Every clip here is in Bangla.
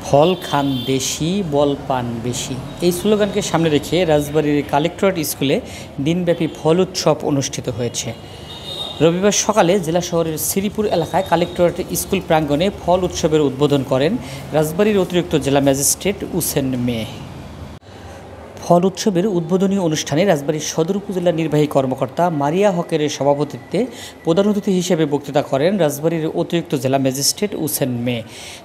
ফল খান দেশি, বল পান বেশি, এই স্লোগানকে সামনে রেখে রাজবাড়ীর কালেক্টরেট স্কুলে দিনব্যাপী ফল উৎসব অনুষ্ঠিত হয়েছে। রবিবার সকালে জেলা শহরের শ্রীপুর এলাকায় কালেক্টরেট স্কুল প্রাঙ্গণে ফল উৎসবের উদ্বোধন করেন রাজবাড়ীর অতিরিক্ত জেলা ম্যাজিস্ট্রেট উসেন মে। ফল উৎসবের উদ্বোধনী অনুষ্ঠানে রাজবাড়ীর সদর উপজেলা নির্বাহী কর্মকর্তা মারিয়া হকের সভাপতিত্বে প্রধান অতিথি হিসেবে বক্তৃতা করেন রাজবাড়ীর অতিরিক্ত জেলা ম্যাজিস্ট্রেট উসেন মে।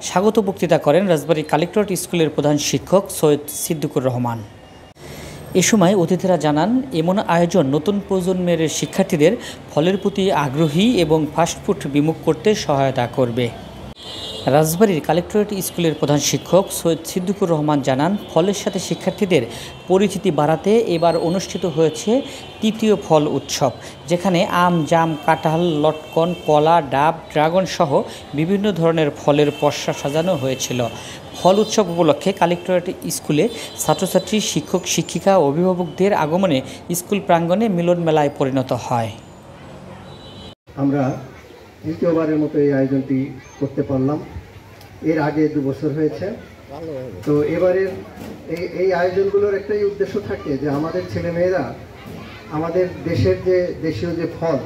স্বাগত বক্তৃতা করেন রাজবাড়ী কালেক্টরেট স্কুলের প্রধান শিক্ষক সৈয়দ সিদ্দিকুর রহমান। এ সময় অতিথিরা জানান, এমন আয়োজন নতুন প্রজন্মের শিক্ষার্থীদের ফলের প্রতি আগ্রহী এবং ফাস্টফুড বিমুখ করতে সহায়তা করবে। রাজবাড়ীর কালেক্টরেট স্কুলের প্রধান শিক্ষক সৈয়দ সিদ্দিকুর রহমান জানান, ফলের সাথে শিক্ষার্থীদের পরিচিতি বাড়াতে এবার অনুষ্ঠিত হয়েছে তৃতীয় ফল উৎসব, যেখানে আম, জাম, কাঁঠাল, লটকন, কলা, ডাব, ড্রাগন সহ বিভিন্ন ধরনের ফলের পসরা সাজানো হয়েছিল। ফল উৎসব উপলক্ষে কালেক্টরেট স্কুলে ছাত্রছাত্রী, শিক্ষক, শিক্ষিকা ও অভিভাবকদের আগমনে স্কুল প্রাঙ্গণে মিলন মেলায় পরিণত হয়। আমরা তৃতীয়বারের মতো এই আয়োজনটি করতে পারলাম। এর আগে 2 বছর হয়েছে। তো এবারের এই আয়োজনগুলোর একটাই উদ্দেশ্য থাকে যে আমাদের ছেলেমেয়েরা আমাদের দেশের যে দেশীয় যে ফল,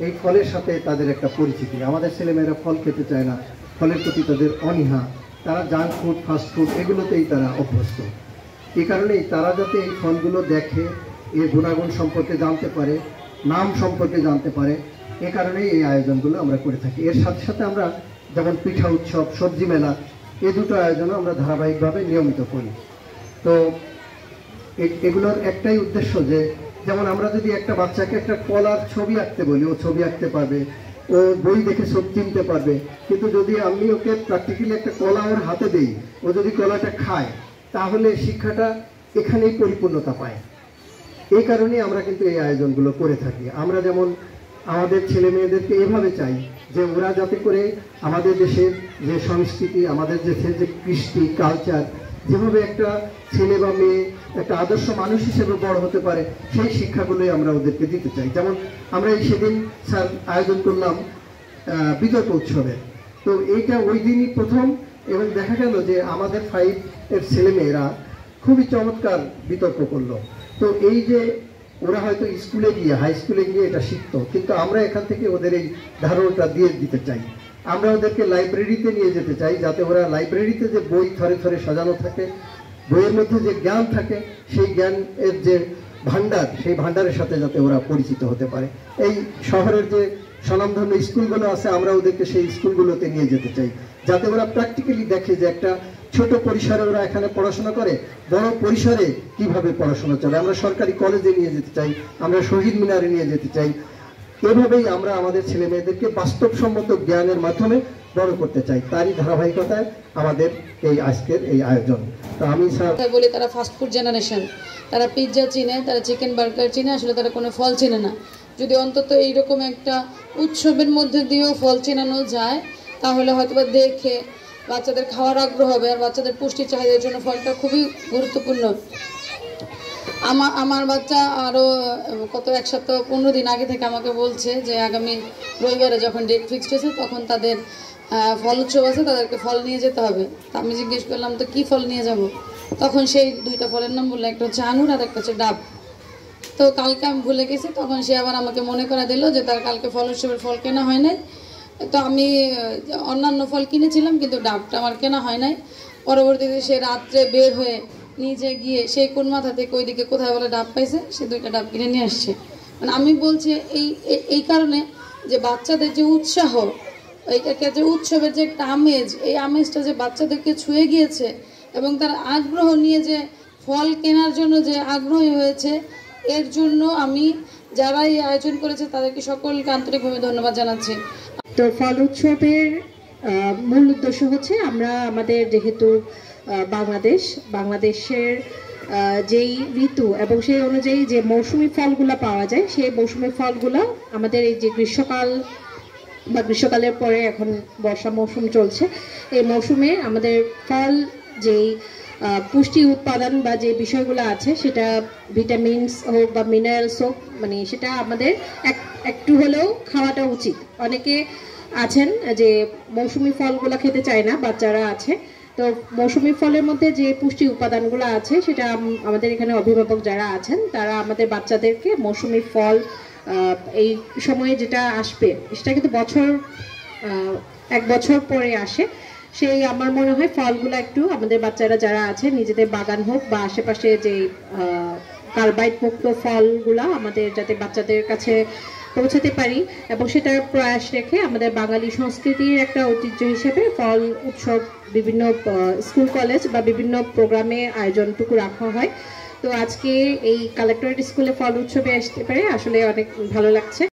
এই ফলের সাথে তাদের একটা পরিচিতি। আমাদের ছেলেমেয়েরা ফল খেতে চায় না, ফলের প্রতি তাদের অনীহা, তারা জাঙ্ক ফুড, ফাস্ট ফুড এগুলোতেই তারা অভ্যস্ত। এই কারণেই তারা যাতে এই ফলগুলো দেখে, এর গুণাগুণ সম্পর্কে জানতে পারে, নাম সম্পর্কে জানতে পারে, এ কারণেই এই আয়োজনগুলো আমরা করে থাকি। এর সাথে সাথে আমরা যেমন পিঠা উৎসব, সবজি মেলা, এই দুটো আয়োজনও আমরা ধারাবাহিকভাবে নিয়মিত করি। তো এগুলোর একটাই উদ্দেশ্য যে যেমন আমরা যদি একটা বাচ্চাকে একটা কলার ছবি আঁকতে বলি, ও ছবি আঁকতে পারবে, ও বই দেখে সব চিনতে পারবে। কিন্তু যদি আমি ওকে প্র্যাকটিক্যালি একটা কলা ওর হাতে দিই, ও যদি কলাটা খায়, তাহলে শিক্ষাটা এখানেই পরিপূর্ণতা পায়। এই কারণেই আমরা কিন্তু এই আয়োজনগুলো করে থাকি। আমরা যেমন আমাদের ছেলে মেয়েদেরকে এভাবে চাই যে ওরা যাতে করে আমাদের দেশের যে সংস্কৃতি, আমাদের দেশের যে কৃষ্টি, কালচার, যেভাবে একটা ছেলে বা মেয়ে একটা আদর্শ মানুষ হিসেবে বড় হতে পারে, সেই শিক্ষাগুলোই আমরা ওদেরকে দিতে চাই। যেমন আমরা এই সেদিন স্যার আয়োজন করলাম বিতর্ক উৎসবের। তো এইটা ওই দিনই প্রথম, এবং দেখা গেল যে আমাদের 5-এর ছেলেমেয়েরা খুবই চমৎকার বিতর্ক করলো। তো এই যে ওরা হয়তো স্কুলে গিয়ে, হাই স্কুলে গিয়ে এটা শিখতো, কিন্তু আমরা এখান থেকে ওদের এই ধারণাটা দিয়ে দিতে চাই। আমরা ওদেরকে লাইব্রেরিতে নিয়ে যেতে চাই, যাতে ওরা লাইব্রেরিতে যে বই থরে থরে সাজানো থাকে, বইয়ের মধ্যে যে জ্ঞান থাকে, সেই জ্ঞানের যে ভান্ডার, সেই ভান্ডারের সাথে যাতে ওরা পরিচিত হতে পারে। এই শহরের যে স্বনামধন্য স্কুলগুলো আছে, আমরা ওদেরকে সেই স্কুলগুলোতে নিয়ে যেতে চাই, যাতে ওরা প্র্যাকটিক্যালি দেখে যে একটা ছোট পরিসরে ওরা এখানে পড়াশোনা করে, বড় পরিসরে কিভাবে পড়াশোনা চলে। আমরা সরকারি কলেজে নিয়ে যেতে চাই, আমরা শহীদ মিনারে নিয়ে যেতে চাই। এভাবেই আমরা আমাদের ছেলে মেয়েদেরকে বাস্তবসম্মত জ্ঞানের মাধ্যমে বড় করতে চাই। তারই ধারাবাহিকতায় আমাদের এই আজকের এই আয়োজন। তো আমি বলি, তারা ফাস্টফুড জেনারেশন, তারা পিৎজা চিনে, তারা চিকেন বার্গার চিনে, আসলে তারা কোনো ফল চিনে না। যদি অন্তত এইরকম একটা উৎসবের মধ্যে দিয়েও ফল চেনানো যায়, তাহলে হয়তো দেখে বাচ্চাদের খাওয়ার আগ্রহ হবে। আর বাচ্চাদের পুষ্টি চাহিদার জন্য ফলটা খুবই গুরুত্বপূর্ণ। আমার বাচ্চা আরও কত 1 সপ্তাহ 15 দিন আগে থেকে আমাকে বলছে যে আগামী রবিবারে যখন ডেট ফিক্সড হয়েছে, তখন তাদের ফল উৎসব আছে, তাদেরকে ফল নিয়ে যেতে হবে। তা আমি জিজ্ঞেস করলাম, তো কী ফল নিয়ে যাব? তখন সেই 2টা ফলের নাম বললো, একটা হচ্ছে আঙুর আর একটা হচ্ছে ডাব। তো কালকে আমি ভুলে গেছি, তখন সে আবার আমাকে মনে করা দিল যে তার কালকে ফল উৎসবের ফল কেনা হয় নাই। তো আমি অন্যান্য ফল কিনেছিলাম, কিন্তু ডাবটা আমার কেনা হয় নাই। পরবর্তীতে সে রাত্রে বের হয়ে নিজে গিয়ে সেই কোন মাথা থেকে ওইদিকে কোথায় বলে ডাব পাইছে, সে 2টা ডাব কিনে নিয়ে আসছে। মানে আমি বলছি এই কারণে যে বাচ্চাদের যে উৎসাহ, এইটাকে যে উৎসবের যে একটা আমেজ, এই আমেজটা যে বাচ্চাদেরকে ছুঁয়ে গিয়েছে এবং তার আগ্রহ নিয়ে যে ফল কেনার জন্য যে আগ্রহী হয়েছে, এর জন্য আমি যারা এই আয়োজন করেছে তাদেরকে সকলকে আন্তরিকভাবে ধন্যবাদ জানাচ্ছি। তো ফল উৎসবের মূল উদ্দেশ্য হচ্ছে আমরা আমাদের যেহেতু বাংলাদেশের যেই ঋতু এবং সেই অনুযায়ী যে মৌসুমি ফলগুলো পাওয়া যায়, সেই মৌসুমি ফলগুলো আমাদের এই যে গ্রীষ্মকাল বা গ্রীষ্মকালের পরে এখন বর্ষা মৌসুম চলছে, এই মৌসুমে আমাদের ফল যেই পুষ্টি উৎপাদন বা যে বিষয়গুলো আছে, সেটা ভিটামিনস হোক বা মিনারেলস হোক, মানে সেটা আমাদের একটু হলেও খাওয়াটা উচিত। অনেকে আছেন যে মৌসুমি ফলগুলো খেতে চায় না, বাচ্চারা আছে, তো মৌসুমি ফলের মধ্যে যে পুষ্টি উপাদানগুলো আছে সেটা আমাদের এখানে অভিভাবক যারা আছেন তারা আমাদের বাচ্চাদেরকে মৌসুমি ফল এই সময়ে যেটা আসবে সেটা কিন্তু এক বছর পরে আসে, সেই আমার মনে হয় ফলগুলো একটু আমাদের বাচ্চারা যারা আছে নিজেদের বাগান হোক বা আশেপাশে যে কার্বাইড মুক্ত ফলগুলা আমাদের যাতে বাচ্চাদের কাছে পৌঁছাতে পারি এবং সেটার প্রয়াস রেখে আমাদের বাঙালি সংস্কৃতির একটা ঐতিহ্য হিসেবে ফল উৎসব বিভিন্ন স্কুল কলেজ বা বিভিন্ন প্রোগ্রামে আয়োজনটুকু রাখা হয়। তো আজকে এই কালেক্টরেট স্কুলে ফল উৎসবে আসতে পারে আসলে অনেক ভালো লাগছে।